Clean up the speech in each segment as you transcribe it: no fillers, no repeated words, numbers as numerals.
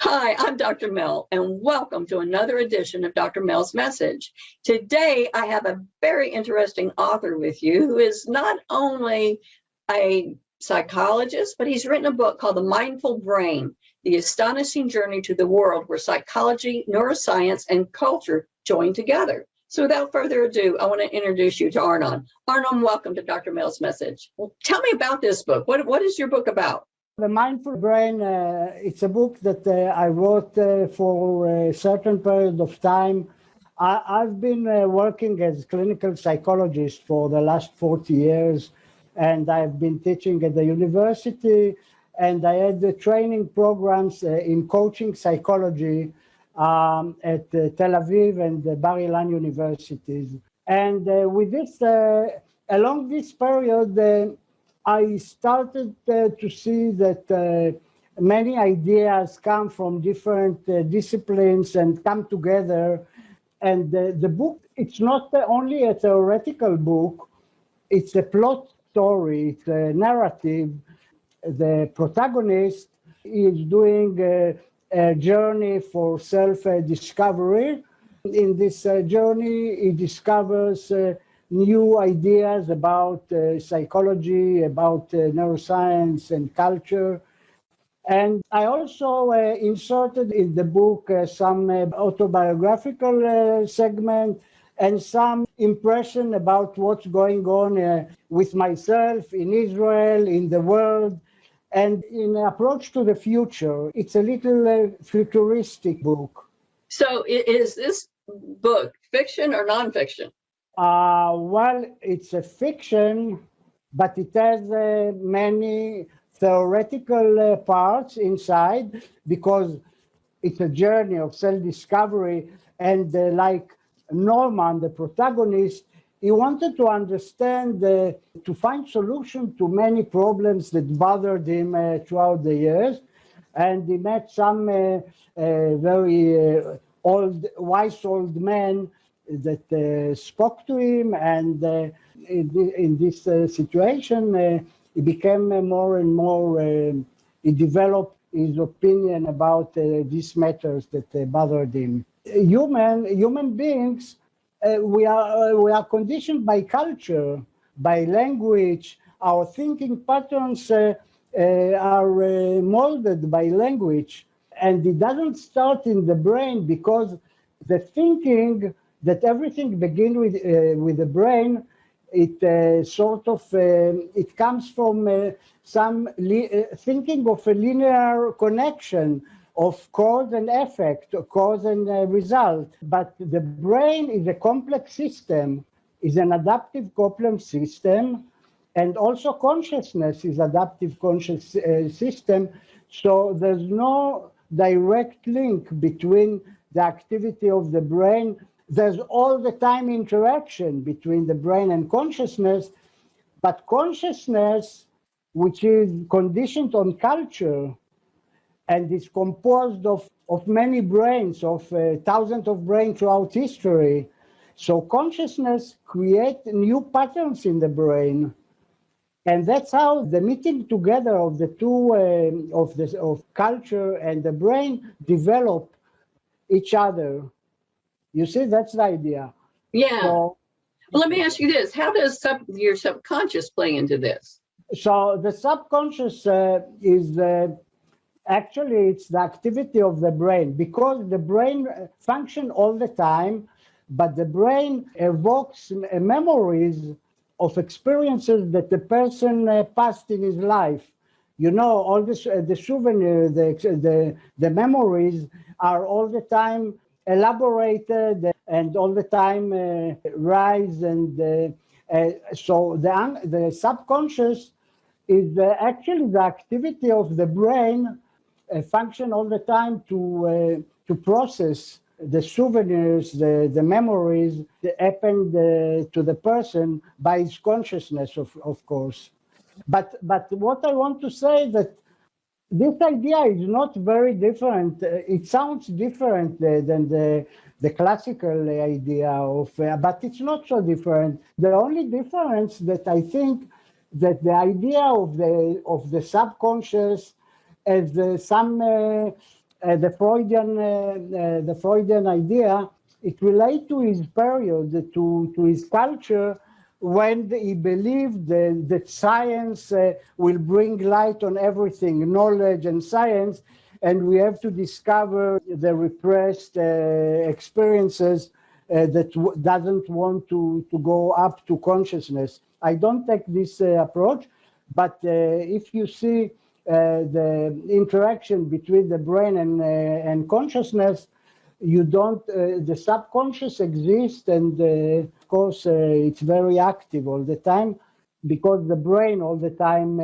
Hi, I'm Dr. Mel, and welcome to another edition of Dr. Mel's Message. Today, I have a very interesting author with you who is not only a psychologist, but he's written a book called The Mindful Brain, The Astonishing Journey to the World Where Psychology, Neuroscience, and Culture Join Together. So without further ado, I want to introduce you to Arnon. Arnon, welcome to Dr. Mel's Message. Well, tell me about this book. What is your book about? The Mindful Brain, it's a book that I wrote for a certain period of time. I've been working as clinical psychologist for the last 40 years, and I've been teaching at the university, and I had the training programs in coaching psychology at Tel Aviv and the Bar Ilan universities. And with this, along this period, I started to see that many ideas come from different disciplines and come together. And the book, it's not only a theoretical book, it's a plot story, it's a narrative. The protagonist is doing a journey for self-discovery. In this journey, he discovers new ideas about psychology, about neuroscience and culture. And I also inserted in the book some autobiographical segment and some impression about what's going on with myself in Israel, in the world, and in approach to the future. It's a little futuristic book. So is this book fiction or nonfiction? Well, it's a fiction, but it has many theoretical parts inside because it's a journey of self-discovery. And like Norman, the protagonist, he wanted to understand, to find solution to many problems that bothered him throughout the years. And he met some very wise old men that spoke to him, and in this situation, he became more and more, he developed his opinion about these matters that bothered him. Human beings, we are conditioned by culture, by language. Our thinking patterns are molded by language, and it doesn't start in the brain because the thinking that everything begins with the brain. It it comes from some thinking of a linear connection of cause and effect, cause and result. But the brain is a complex system, is an adaptive complex system, and also consciousness is adaptive conscious system. So there's no direct link between the activity of the brain. There's all the time interaction between the brain and consciousness, but consciousness, which is conditioned on culture and is composed of many brains, of thousands of brains throughout history. So consciousness creates new patterns in the brain. And that's how the meeting together of the two, of culture and the brain, develop each other. You see, that's the idea. Yeah. So, well, let me ask you this. How does your subconscious play into this? So the subconscious is actually, it's the activity of the brain, because the brain functions all the time, but the brain evokes memories of experiences that the person passed in his life. You know, all this, the souvenirs, the memories are all the time elaborated and all the time rise. And so the subconscious is actually the activity of the brain function all the time to process the souvenirs, the memories that happened to the person by his consciousness, of course. But what I want to say that this idea is not very different. It sounds different than the classical idea of, but it's not so different. The only difference that I think that the idea of the subconscious as some the Freudian idea, it relates to his period, to his culture, when he believed that science will bring light on everything, knowledge and science, and we have to discover the repressed experiences that doesn't want to go up to consciousness. I don't take this approach, but if you see the interaction between the brain and consciousness, you don't, the subconscious exists, and of course it's very active all the time, because the brain all the time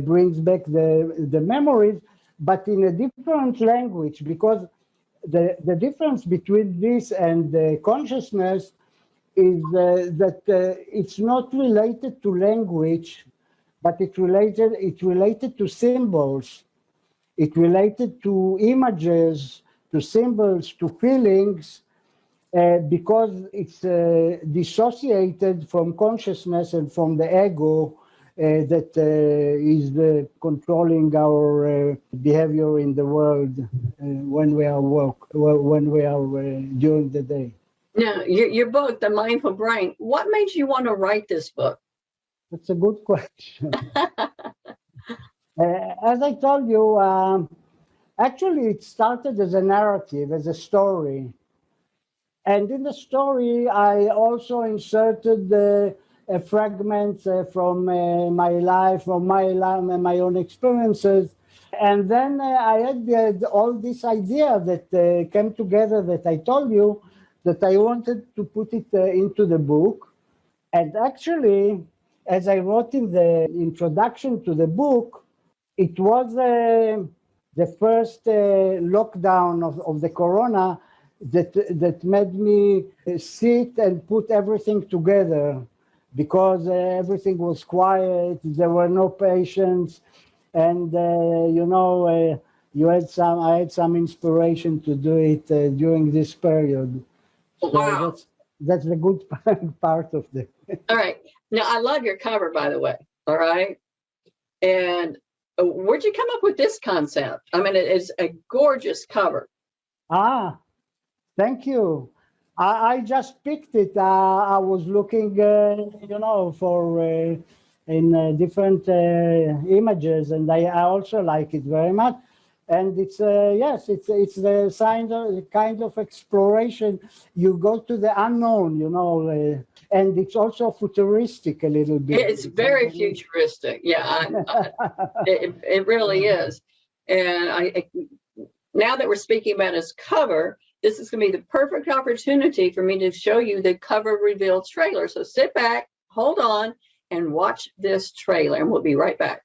brings back the memories, but in a different language, because the difference between this and the consciousness is that it's not related to language, but it's related to symbols. It related to images, to symbols, to feelings, because it's dissociated from consciousness and from the ego that is controlling our behavior in the world when we are during the day. Now, your book, The Mindful Brain, what made you want to write this book? That's a good question. As I told you, actually it started as a narrative, as a story. And in the story, I also inserted fragments from my life, from my own experiences. And then I had all this idea that came together that I told you, that I wanted to put it into the book. And actually, as I wrote in the introduction to the book, it was the first lockdown of the corona that made me sit and put everything together, because everything was quiet, there were no patients, and you know, I had some inspiration to do it during this period. So wow. That's the good part of it. All right. Now, I love your cover, by the way. All right. And where'd you come up with this concept? I mean, it is a gorgeous cover. Ah, thank you. I just picked it. I was looking, you know, for in different images, and I also like it very much. And it's yes, it's the kind of exploration. You go to the unknown, you know, and it's also futuristic a little bit. It's very futuristic. Yeah, it really is. And now that we're speaking about his cover, this is going to be the perfect opportunity for me to show you the cover reveal trailer. So sit back, hold on, and watch this trailer, and we'll be right back.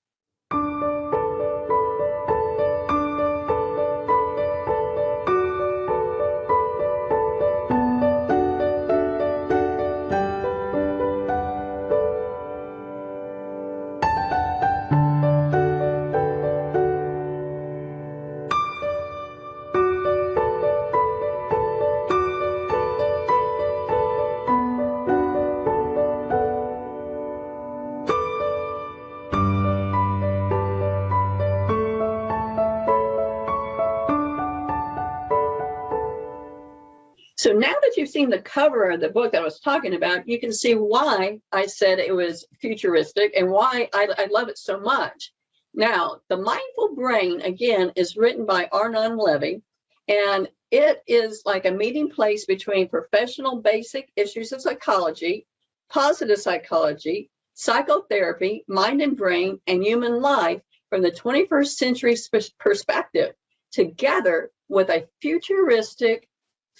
So now that you've seen the cover of the book that I was talking about, you can see why I said it was futuristic and why I love it so much. Now, The Mindful Brain, again, is written by Arnon Levy, and it is like a meeting place between professional basic issues of psychology, positive psychology, psychotherapy, mind and brain, and human life from the 21st century perspective, together with a futuristic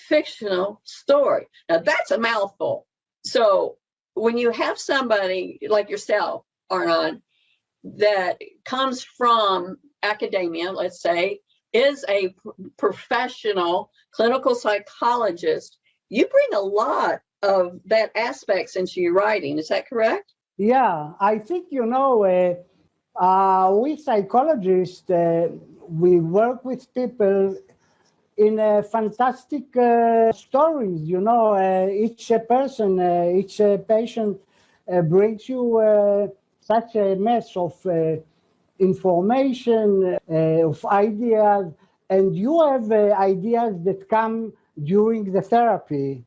fictional story. Now that's a mouthful. So when you have somebody like yourself, Arnon, that comes from academia, let's say, is a professional clinical psychologist, you bring a lot of that aspects into your writing. Is that correct? Yeah, I think, you know, we psychologists, we work with people in fantastic stories, you know, each person, each patient brings you such a mess of information, of ideas, and you have ideas that come during the therapy.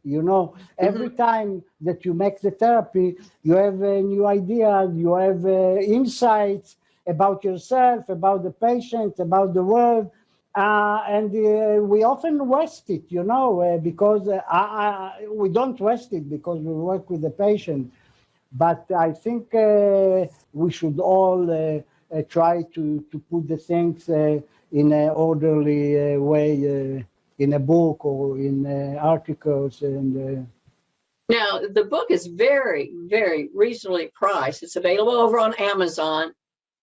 Every time that you make the therapy, you have new ideas, you have insights about yourself, about the patient, about the world. And we often waste it, because we don't waste it because we work with the patient. But I think we should all try to put the things in an orderly way in a book or in articles. And now, the book is very, very reasonably priced. It's available over on Amazon,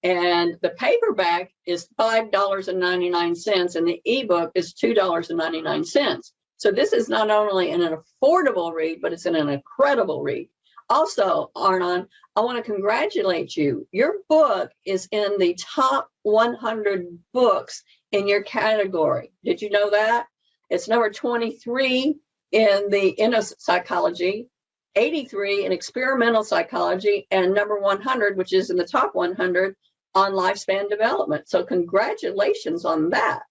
and the paperback is $5.99, and the ebook is $2.99. So this is not only an affordable read, but it's an incredible read. Also, Arnon, I want to congratulate you. Your book is in the top 100 books in your category. Did you know that? It's number 23 in the psychology, 83 in experimental psychology, and number 100, which is in the top 100 on lifespan development. So congratulations on that.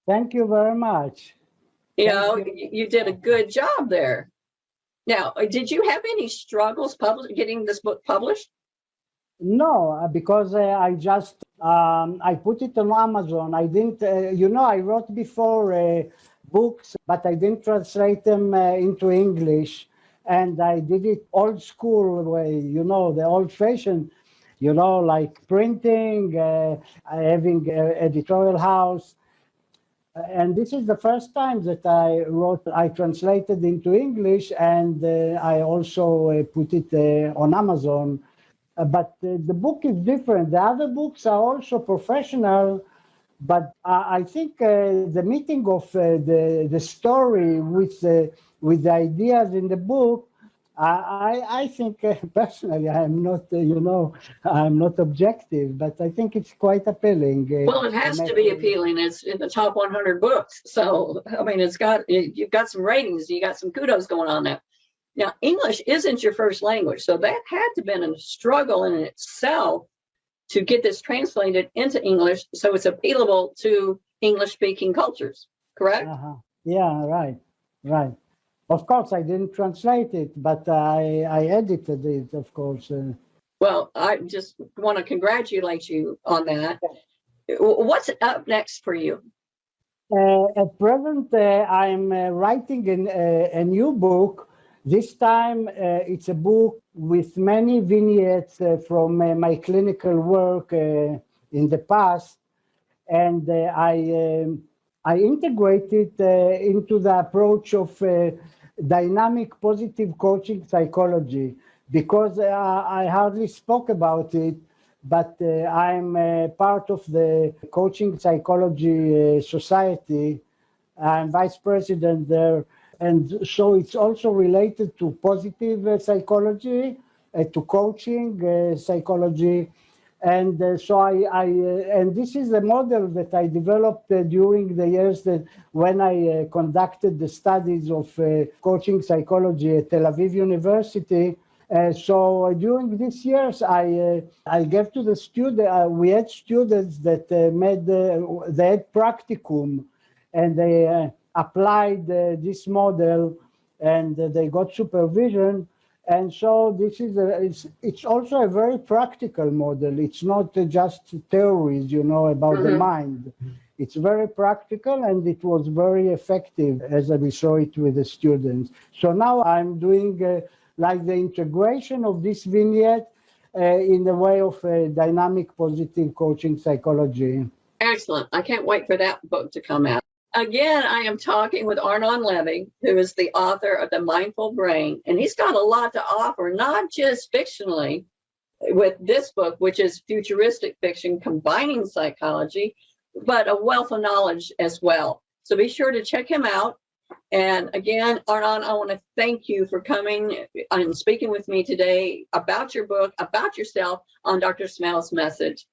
Thank you very much. You did a good job there. Now, did you have any struggles getting this book published? No, because I just, I put it on Amazon. I didn't, I wrote before books, but I didn't translate them into English. And I did it old school way, the old fashioned, like printing, having an editorial house. And this is the first time that I translated into English, and I also put it on Amazon. But the book is different. The other books are also professional, but I think the meeting of the story with the ideas in the book, I think personally I'm not, I'm not objective, but I think it's quite appealing. Well, it has to be appealing. It's in the top 100 books. So, I mean, you've got some ratings, you got some kudos going on there. Now, English isn't your first language, so that had to have been a struggle in itself to get this translated into English so it's appealable to English-speaking cultures, correct? Yeah, right. Of course, I didn't translate it, but I edited it, of course. Well, I just want to congratulate you on that. What's up next for you? At present, I'm writing a new book. This time, it's a book with many vignettes from my clinical work in the past, and I integrate it into the approach of dynamic positive coaching psychology, because I hardly spoke about it, but I'm part of the Coaching Psychology Society. I'm vice president there. And so it's also related to positive psychology, to coaching psychology. And so and this is a model that I developed during the years that when I conducted the studies of coaching psychology at Tel Aviv University. So during these years, I gave to the student, we had students that they had practicum, and they applied this model, and they got supervision. And so this is it's also a very practical model. It's not just theories, about the mind. It's very practical, and it was very effective as we saw it with the students. So now I'm doing like the integration of this vignette in the way of dynamic positive coaching psychology. Excellent. I can't wait for that book to come out. Again, I am talking with Arnon Levy, who is the author of The Mindful Brain, and he's got a lot to offer, not just fictionally with this book, which is futuristic fiction combining psychology, but a wealth of knowledge as well. So be sure to check him out. And again, Arnon, I want to thank you for coming and speaking with me today about your book, about yourself on Dr. Smell's Message.